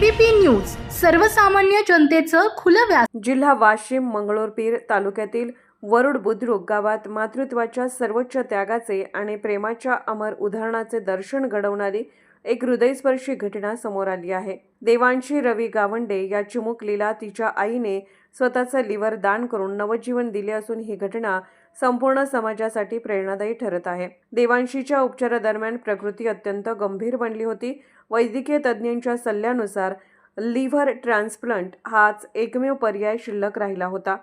ABP news सर्वसामान्य जनतेचं खुलं व्यास। जिल्हा वाशिम मंगळूरपीर तालुक्यातील वरुड बुद्रुक गावात मातृत्वाच्या सर्वोच्च त्यागाचे आणि प्रेमाच्या अमर उदाहरणाचे दर्शन घडवणारी एक हृदयस्पर्शी घटना समोर आली आहे। देवांशी रवी गावंडे या चिमुकलीला तिच्या आईने स्वतःचं लिव्हर दान करून नवजीवन दिले असून ही घटना संपूर्ण समाजासाठी प्रेरणादायी ठरत आहे। देवांशीच्या उपचारादरम्यान प्रकृती अत्यंत गंभीर बनली होती। वैद्यकीय तज्ज्ञांच्या सल्ल्यानुसार लिव्हर ट्रान्सप्लांट हाच एकमेव पर्याय शिल्लक राहिला होता।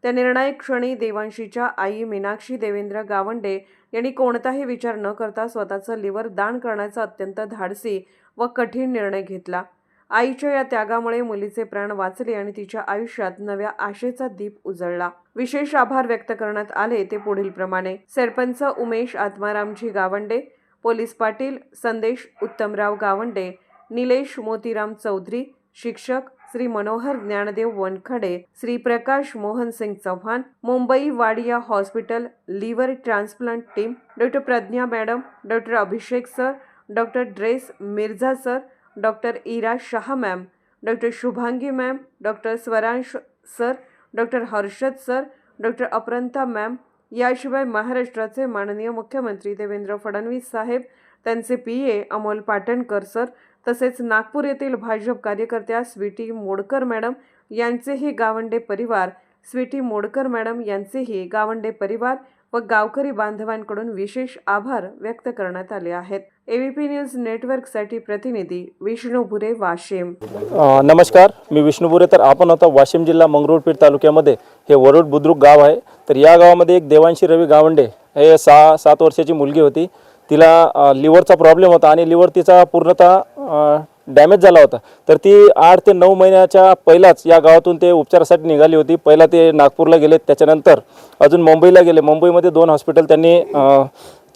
त्या निर्णायक क्षणी देवांशीच्या आई मीनाक्षी देवेंद्र गावंडे यांनी कोणताही विचार न करता स्वतःचं लिव्हर दान करण्याचा अत्यंत धाडसी व कठीण निर्णय घेतला। आईच्या या त्यागामुळे मुलीचे प्राण वाचले आणि तिच्या आयुष्यात नव्या आशेचा दीप उजळला। विशेष आभार व्यक्त करण्यात आले ते पुढील प्रमाणे। सरपंच उमेश आत्मारामजी गावंडे, पोलीस पाटील संदेश उत्तमराव गावंडे, निलेश मोतीराम चौधरी, शिक्षक Shri Manohar Dnyandev Wankhede, Shri Prakash Mohan Singh Chauhan, Mumbai Wadia hospital liver transplant team, doctor Pragya madam, doctor Abhishek sir, doctor ड्रेस Mirza sir, doctor Ira Shah ma'am, doctor Shubhangi ma'am, doctor Swaransh sir, doctor Harshad sir, doctor Aparanta ma'am, याशिवाय महाराष्ट्राचे माननीय मुख्यमंत्री देवेंद्र फडणवीस साहेब, त्यांचे पीए अमोल पाटणकर सर, तसेच नागपूर येथील भाजप कार्यकर्त्या स्वीटी मोडकर मॅडम यांचेही गावंडे परिवार, स्वीटी मोडकर मॅडम यांचेही गावंडे परिवार व गावकरी बांधवांकडून विशेष आभार व्यक्त करण्यात आले आहेत। एबीपी न्यूज नेटवर्कसाठी प्रतिनिधी विष्णू बुरे, वाशिम। नमस्कार, मी विष्णू बुरे। तर आपण आता वाशिम जिल्हा मंगरुळपीर तालुक्यामध्ये हे वरुड बुद्रुक गाव आहे। तर या गावामध्ये एक देवांशी रवी गावंडे हे 6-7 वर्षाची मुलगी होती। तिला लिव्हरचा प्रॉब्लेम होता आणि लिव्हर तिचा पूर्णतः डॅमेज झाला होता। तर ती 8 ते 9 महिन्याच्या पहिलाच या गावातून ते उपचारासाठी निघाली होती। पहिला ते नागपूरला गेले, त्याच्यानंतर अजून मुंबईला गेले। मुंबईमध्ये 2 हॉस्पिटल त्यांनी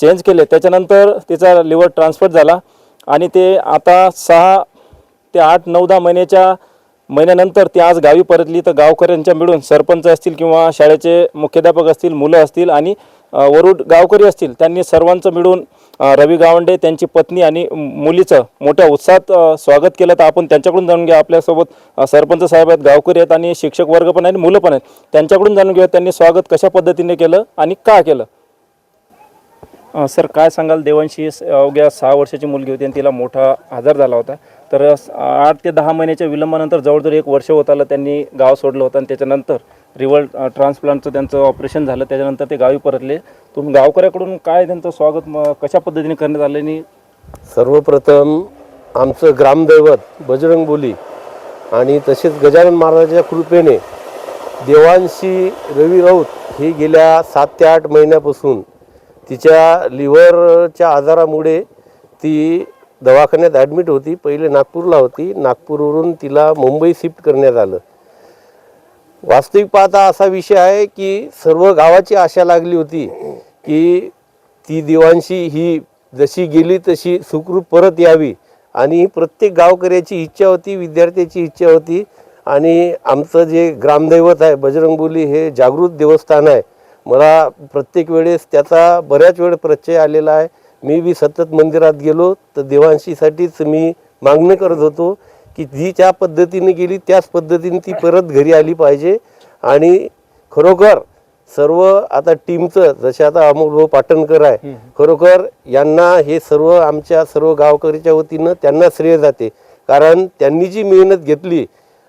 चेंज केले। त्याच्यानंतर तिचा लिव्हर ट्रान्सफर झाला आणि ते आता 6 ते 8, 9, 10 महिन्यानंतर ती आज गावी परतली। तर गावकऱ्यांच्या मिळून सरपंच असतील किंवा शाळेचे मुख्याध्यापक असतील, मुलं असतील आणि वरुड गावकरी असतील, त्यांनी सर्वांचं मिळून रवी गावंडे, त्यांची पत्नी आणि मुलीचं मोठ्या उत्साहात स्वागत केलं। तर आपण त्यांच्याकडून जाणून घ्या। आपल्यासोबत सरपंच साहेब आहेत, गावकरी आहेत आणि शिक्षक वर्ग पण आहेत, मुलं पण आहेत। त्यांच्याकडून जाणून घ्या त्यांनी स्वागत कशा पद्धतीने केलं आणि का केलं। सर, काय सांगाल? देवांशी अवघ्या 6 वर्षाची मुलगी होती आणि तिला मोठा आजार झाला होता। तर 8 ते 10 महिन्याच्या विलंबानंतर जवळजवळ 1 वर्ष होत आलं त्यांनी गाव सोडलं होतं आणि त्याच्यानंतर लिव्हर ट्रान्सप्लांटचं त्यांचं ऑपरेशन झालं। त्याच्यानंतर ते गावी परतले। तुम्ही गावकऱ्याकडून काय त्यांचं स्वागत कशा पद्धतीने करण्यात आलं? आणि सर्वप्रथम आमचं ग्रामदैवत बजरंगबली आणि तसेच गजानन महाराजाच्या कृपेने देवांशी रवी राऊत ही गेल्या 7 ते 8 महिन्यापासून तिच्या लिव्हरच्या आजारामुळे ती दवाखान्यात ॲडमिट होती। पहिले नागपूरला होती, नागपूरवरून तिला मुंबई शिफ्ट करण्यात आलं। वास्तविक पाहता असा विषय आहे की सर्व गावाची आशा लागली होती की ती देवांशी ही जशी गेली तशी सुखरूप परत यावी आणि प्रत्येक गावकऱ्याची इच्छा होती, विद्यार्थ्याची इच्छा होती। आणि आमचं जे ग्रामदैवत आहे बजरंगबली हे जागृत देवस्थान आहे। मला प्रत्येक वेळेस त्याचा बऱ्याच वेळ प्रत्यय आलेला आहे। मी बी सतत मंदिरात गेलो तर देवांशीसाठीच मी मागणी करत होतो की जी ज्या पद्धतीने गेली त्याच पद्धतीने ती परत घरी आली पाहिजे। आणि खरोखर सर्व आता टीमचं जसे आता अमोल पाटणकर आहे, खरोखर यांना हे सर्व आमच्या सर्व गावकरीच्या वतीनं त्यांना श्रेय जाते। कारण त्यांनी जी मेहनत घेतली,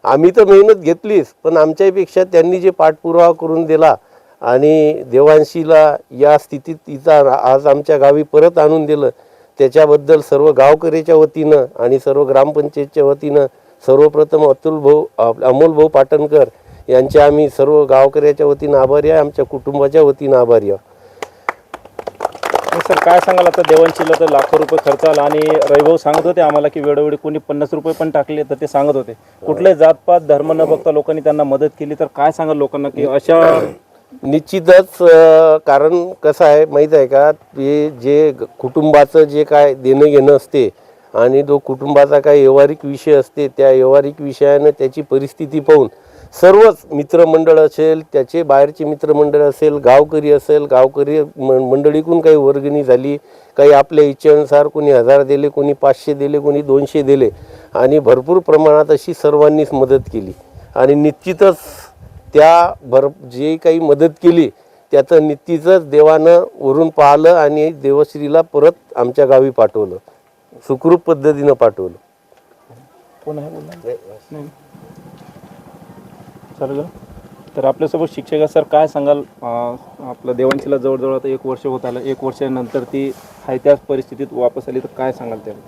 आम्ही तर मेहनत घेतलीच, पण आमच्यापेक्षा त्यांनी जे पाठपुरावा करून दिला आणि देवांशीला या स्थितीत तिचा आज आमच्या गावी परत आणून दिलं, त्याच्याबद्दल सर्व गावकऱ्याच्या वतीनं आणि सर्व ग्रामपंचायतच्या वतीनं सर्वप्रथम अमोल भाऊ पाटणकर यांचे आम्ही सर्व गावकऱ्याच्या वतीनं आभारी आहे, आमच्या कुटुंबाच्या वतीनं आभारी आहे। सर, काय सांगाल? आता देवांशीला तर लाखो रुपये खर्च आला आणि रविभाऊ सांगत होते आम्हाला की वेळोवेळी कोणी 50 रुपये पण टाकले, तर ते सांगत होते कुठले जातपात धर्म न बघता लोकांनी त्यांना मदत केली। तर काय सांगाल लोकांना की अशा? निश्चितच, कारण कसं आहे माहीत आहे का, ते जे कुटुंबाचं जे काय देणं घेणं असते आणि जो कुटुंबाचा काय व्यावहारिक विषय असते, त्या व्यावहारिक विषयानं त्याची परिस्थिती पाहून सर्वच मित्रमंडळ असेल, त्याचे बाहेरचे मित्रमंडळ असेल, गावकरी असेल, गावकरी मंडळीकडून काही वर्गणी झाली, काही आपल्या इच्छेनुसार कोणी 1000 दिले, कोणी 500 दिले, कोणी 200 दिले आणि भरपूर प्रमाणात अशी सर्वांनीच मदत केली आणि निश्चितच त्या जे काही मदत केली त्याचं निश्चितच देवानं वरून पाहिलं आणि देवश्रीला परत आमच्या गावी पाठवलं, सुखरूप पद्धतीनं पाठवलं. कोण आहे नाही सर. तर आपल्यासोबत शिक्षक आहे सर, काय सांगाल? आपलं देवांशीला जवळजवळ आता 1 वर्ष होत आलं, 1 वर्षानंतर ती आहे त्याच परिस्थितीत वापस आली, तर काय सांगाल त्याला?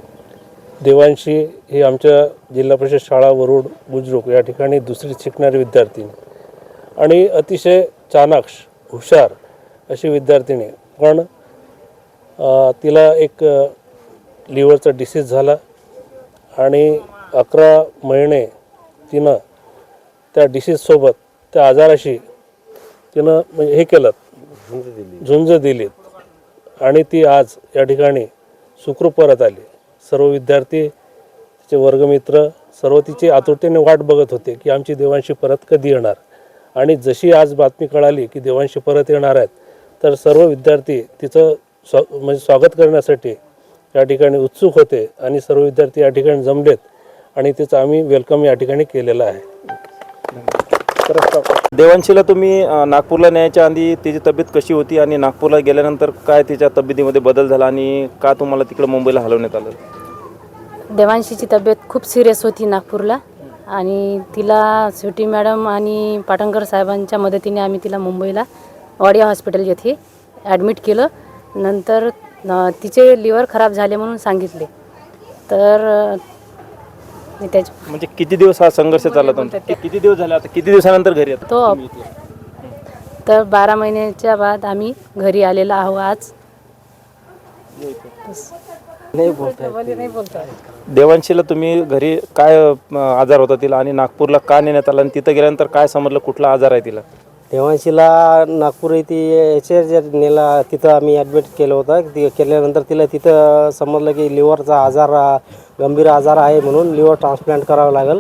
देवांशी ही आमच्या जिल्हा परिषद शाळा वरुड बुजुर्ग या ठिकाणी दुसरीत शिकणारी विद्यार्थिनी आणि अतिशय चाणाक्ष हुशार अशी विद्यार्थिनी. पण तिला एक लिव्हरचा डिसीज झाला आणि 11 महिने तिनं त्या डिसीजसोबत त्या आजाराशी तिनं म्हणजे हे केलं, झुंज दिलीत आणि ती आज या ठिकाणी सुखरूप परत आली. सर्व विद्यार्थी, तिचे वर्गमित्र सर्व तिची आतुरतेने वाट बघत होते की आमची देवांशी परत कधी येणार. आणि जशी आज बातमी कळाली की देवांशी परत येणार आहेत, तर सर्व विद्यार्थी तिचं म्हणजे स्वागत करण्यासाठी या ठिकाणी उत्सुक होते आणि सर्व विद्यार्थी या ठिकाणी जमलेत आणि तिचं आम्ही वेलकम या ठिकाणी केलेलं आहे. देवांशीला तुम्ही नागपूरला न्यायच्या आधी तिची तब्येत कशी होती आणि नागपूरला गेल्यानंतर काय तिच्या तब्येतीमध्ये बदल झाला आणि का तुम्हाला तिकडे मुंबईला हलवण्यात आलं? देवांशीची तब्येत खूप सिरियस होती नागपूरला आणि तिला स्वीटी मॅडम आणि पाटणकर साहेबांच्या मदतीने आम्ही तिला मुंबईला वाडिया हॉस्पिटल येथे ॲडमिट केलं. नंतर तिचे लिव्हर खराब झाले म्हणून सांगितले. तर म्हणजे किती दिवस हा संघर्ष चालला तुमचा? किती दिवस झाले, आता किती दिवसानंतर घरी येतात तो तर 12 महिन्याच्या बाद आम्ही घरी आलेला आहो आज. नाही बोलता. देवांशीला तुम्ही घरी काय आजार होता तिला आणि नागपूरला का नेण्यात आला आणि तिथं गेल्यानंतर काय समजलं कुठला आजार आहे तिला? देवांशीला नागपूर येथे HRJ नेला, तिथं आम्ही ॲडमिट केलं होतं. केल्यानंतर तिला तिथं समजलं की लिव्हरचा आजार गंभीर आजार आहे म्हणून लिव्हर ट्रान्सप्लांट करावं लागेल.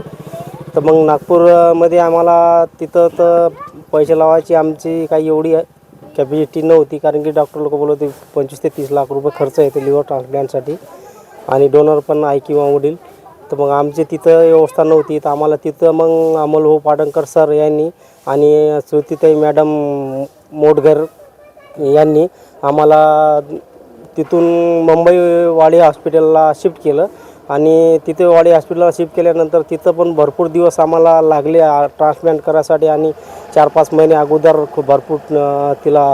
तर मग नागपूरमध्ये आम्हाला तिथं तर पैसे लावायची आमची काही एवढी कॅपॅसिटी नव्हती, कारण की डॉक्टर लोक बोलत होते 25 ते 30 लाख रुपये खर्च येते लिव्हर ट्रान्सप्लांटसाठी आणि डोनर पण आहे किंवा वडील. तर मग आमची तिथं व्यवस्था नव्हती. तर आम्हाला तिथं मग अमोल पाटणकर सर यांनी आणि श्रुतीताई मॅडम मोटघर यांनी आम्हाला तिथून मुंबई वाडी हॉस्पिटलला शिफ्ट केलं आणि तिथे वाडी हॉस्पिटलला शिफ्ट केल्यानंतर तिथं पण भरपूर दिवस आम्हाला लागले ट्रान्सप्लांट करायसाठी आणि 4-5 महिने अगोदर खूप भरपूर तिला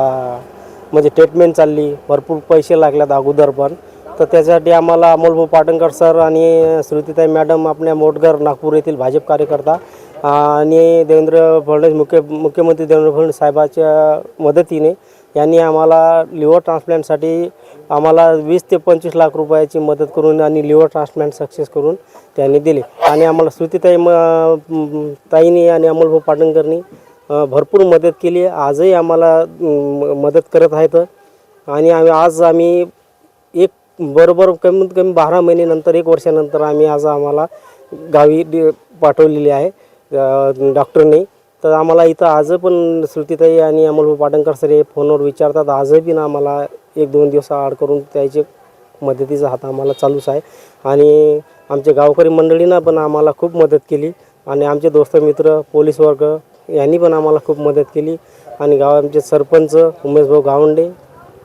म्हणजे ट्रीटमेंट चालली, भरपूर पैसे लागल्यात अगोदर पण. तर त्यासाठी आम्हाला अमोल पाटणकर सर आणि श्रुतीताई मॅडम आपल्या मोटघर नागपूर येथील भाजप कार्यकर्ता आणि देवेंद्र फडणवीस मुख्यमंत्री देवेंद्र फडणवीस साहेबाच्या मदतीने यांनी आम्हाला लिव्हर ट्रान्सप्लांटसाठी आम्हाला 20 ते 25 लाख रुपयाची मदत करून आणि लिव्हर ट्रान्सप्लांट सक्सेस करून त्यांनी दिले. आणि आम्हाला श्रुतीताई ताईंनी आणि अमोल पाटणकरनी भरपूर मदत केली. आजही आम्हाला मदत करत आहेत आणि आम्ही एक बरोबर कमीत कमी 12 महिन्यानंतर 1 वर्षानंतर आम्हाला गावी पाठवलेली आहे डॉक्टरने. तर आम्हाला इथं आज पण श्रुतीताई आणि अमोल पाटणकर सर हे फोनवर विचारतात. आजही पण आम्हाला 1-2 दिवस आड करून त्याचे मदतीचा हात आम्हाला चालूच आहे. आणि आमच्या गावकरी मंडळींना पण आम्हाला खूप मदत केली आणि आमचे दोस्त मित्र पोलीस वर्ग यांनी पण आम्हाला खूप मदत केली आणि आमचे सरपंच उमेशभाऊ गावंडे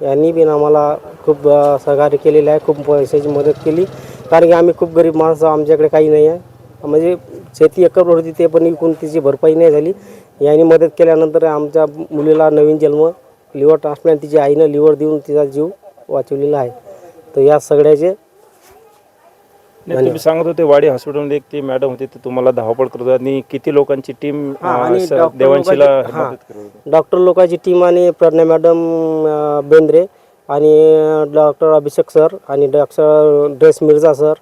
यांनी पण आम्हाला खूप सहकार्य केलेलं आहे, खूप पैशाची मदत केली. कारण की आम्ही खूप गरीब माणसं, आमच्याकडे काही नाही आहे. म्हणजे शेती एकरभर होती ते पण विकून तिची भरपाई नाही झाली. यांनी मदत केल्यानंतर आमच्या मुलीला नवीन जन्म लिव्हर ट्रान्सप्लांट तिच्या आईनं लिव्हर देऊन तिचा जीव वाचवलेला आहे. तर या सगळ्याचे तुम्ही सांगत होते वाडी हॉस्पिटलमध्ये एक ती मॅडम होती, ते तुम्हाला धावपळ करत होती आणि किती लोकांची टीम देवांशीला मदत करत होती? डॉक्टर लोकांची टीम आणि प्रज्ञा मॅडम बेंद्रे आणि डॉक्टर अभिषेक सर आणि डॉक्टर ड्रेस मिर्झा सर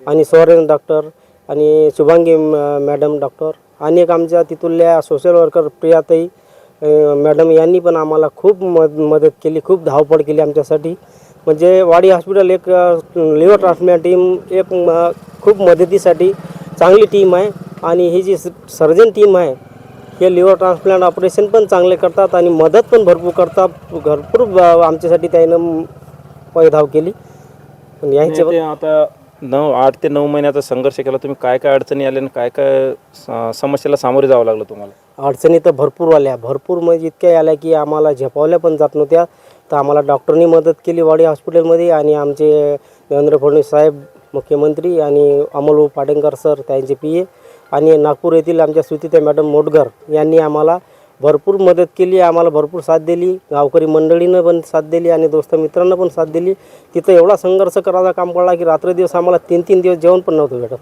आणि सोरेन डॉक्टर आणि शुभांगी मॅडम डॉक्टर आणि एक आमच्या तिथल्या सोशल वर्कर प्रियाताई मॅडम यांनी पण आम्हाला खूप मदत केली, खूप धावपळ केली आमच्यासाठी. म्हणजे वाडी हॉस्पिटल एक लिव्हर ट्रान्सप्लांट टीम एक खूप मदतीसाठी चांगली टीम आहे. आणि ही जी सर्जन टीम आहे हे लिव्हर ट्रान्सप्लांट ऑपरेशन पण चांगले करतात आणि मदत पण भरपूर करतात. भरपूर आमच्यासाठी त्यानं पैधाव केली. ते आता 8 ते 9 महिन्याचा संघर्ष केला तुम्ही, काय काय अडचणी आल्या आणि काय काय समस्येला सामोरे जावं लागलं तुम्हाला? अडचणी तर भरपूर आल्या, भरपूर म्हणजे इतक्या आल्या की आम्हाला झेपावल्या पण जात नव्हत्या. तर आम्हाला डॉक्टरनी मदत केली वाडी हॉस्पिटलमध्ये, आणि आमचे देवेंद्र फडणवीस साहेब मुख्यमंत्री आणि अमोल पाटेकर सर त्यांचे PA आणि नागपूर येथील आमच्या सुतीता मॅडम मोटघर यांनी आम्हाला भरपूर मदत केली, आम्हाला भरपूर साथ दिली. गावकरी मंडळीनं पण साथ दिली आणि दोस्त मित्रांना पण साथ दिली. तिथं एवढा संघर्ष करायचा काम पडला की रात्र दिवस आम्हाला 3-3 दिवस जेवण पण नव्हतं भेटत.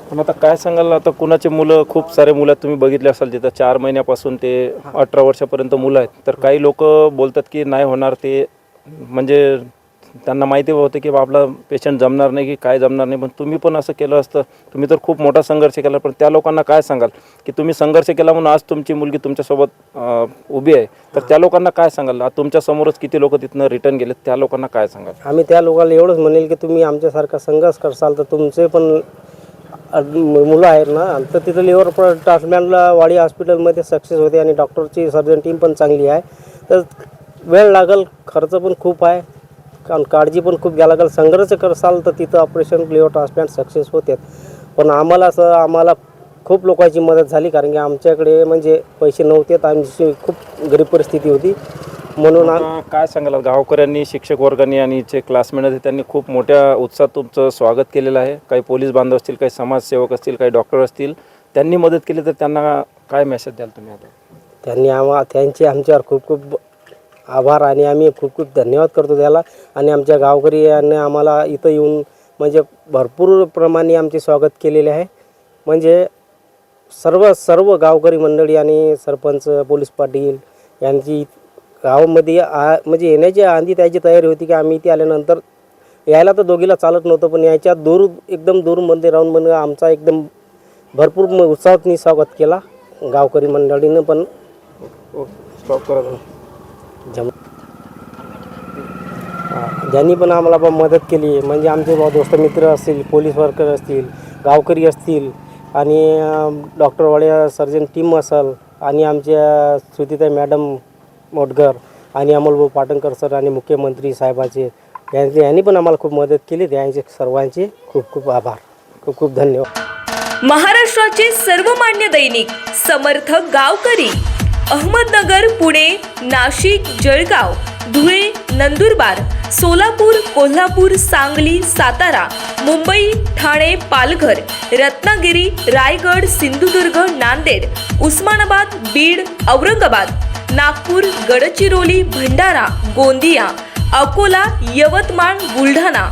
पण आता काय सांगाल, आता कुणाचे मुलं, खूप सारे मुलं तुम्ही बघितले असाल तिथं 4 महिन्यापासून ते 18 वर्षापर्यंत मुलं आहेत. तर काही लोक बोलतात की नाही होणार, ते म्हणजे त्यांना माहिती होतं की आपला पेशंट जमणार नाही की काय जमणार नाही, पण तुम्ही पण असं केलं असतं. तुम्ही तर खूप मोठा संघर्ष केला, पण त्या लोकांना काय सांगाल की तुम्ही संघर्ष केला म्हणून आज तुमची मुलगी तुमच्यासोबत उभी आहे, तर त्या लोकांना काय सांगाल? आज तुमच्या समोरच किती लोक तिथनं रिटर्न गेले, त्या लोकांना काय सांगाल? आम्ही त्या लोकांना एवढंच म्हणेल की तुम्ही आमच्यासारखा संघर्ष करसाल तर तुमचे पण मुलं आहेत ना, तर तिथं लिव्हर ट्रान्सप्लांटला वाडी हॉस्पिटलमध्ये सक्सेस होते आणि डॉक्टरची सर्जन टीम पण चांगली आहे. तर वेळ लागेल, खर्च पण खूप आहे, कारण काळजी पण खूप घ्यायला लागेल. संघर्ष करसाल तर तिथं ऑपरेशन लिव्हर ट्रान्सप्लांट सक्सेस होतात. पण आम्हाला खूप लोकांची मदत झाली, कारण की आमच्याकडे म्हणजे पैसे नव्हते, आमची खूप गरीब परिस्थिती होती. म्हणून काय सांगाल, गावकऱ्यांनी, शिक्षक वर्गांनी आणि जे क्लासमेट आहेत त्यांनी खूप मोठ्या उत्साहात तुमचं स्वागत केलेलं आहे. काही पोलीस बांधव असतील, काही समाजसेवक असतील, काही डॉक्टर असतील, त्यांनी मदत केली, तर त्यांना काय मेसेज द्याल तुम्ही आता? त्यांचे आमच्यावर खूप खूप आभार आणि आम्ही खूप खूप धन्यवाद करतो त्याला. आणि आमच्या गावकरी यांनी आम्हाला इथं येऊन म्हणजे भरपूर प्रमाणे आमचे स्वागत केलेले आहे. म्हणजे सर्व गावकरी मंडळी आणि सरपंच, पोलीस पाटील यांची गावामध्ये म्हणजे येण्याची आधी त्याची तयारी होती की आम्ही इथे आल्यानंतर यायला तर दोघीला चालत नव्हतं, पण याच्या एकदम दूरमध्ये राहून म्हणजे आमचा एकदम भरपूर उत्साहाने स्वागत केला गावकरी मंडळीनं पण. स्टॉप करा. ज्यांनी पण आम्हाला पण मदत केली, म्हणजे आमचे दोस्त मित्र असतील, पोलीस वर्कर असतील, गावकरी असतील आणि डॉक्टरवाड्या सर्जन टीम असेल आणि आमच्या सुतीता मॅडम मोटघर आणि अमोल पाटेकर सर आणि मुख्यमंत्री साहेबाचे यांनी पण आम्हाला खूप मदत केली. त्यांचे सर्वांचे खूप खूप आभार, खूप खूप धन्यवाद. महाराष्ट्राचे सर्वमान्य दैनिक समर्थ गावकरी अहमदनगर, पुणे, नाशिक, जळगाव, धुळे, नंदुरबार, सोलापूर, कोल्हापूर, सांगली, सातारा, मुंबई, ठाणे, पालघर, रत्नागिरी, रायगड, सिंधुदुर्ग, नांदेड, उस्मानाबाद, बीड, औरंगाबाद, नागपूर, गडचिरोली, भंडारा, गोंदिया, अकोला, यवतमाळ, बुलढाणा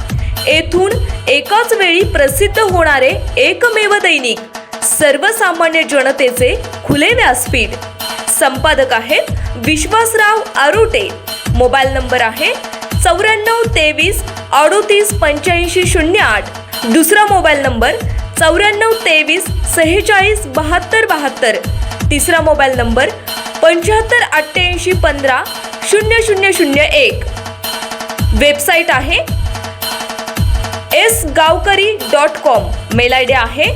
येथून एकाच वेळी प्रसिद्ध होणारे एकमेव दैनिक, सर्वसामान्य जनतेचे खुले व्यासपीठ. संपादक आहेत विश्वासराव आरोटे. मोबाईल नंबर आहे 9423 38 85 08. दुसरा मोबाईल नंबर 9423 46 72 72. तिसरा मोबाईल नंबर 75 88 15 0001. वेबसाईट आहे sgavkari.com. मेल आयडी आहे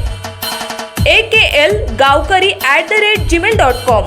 akl gavkari@gmail.com.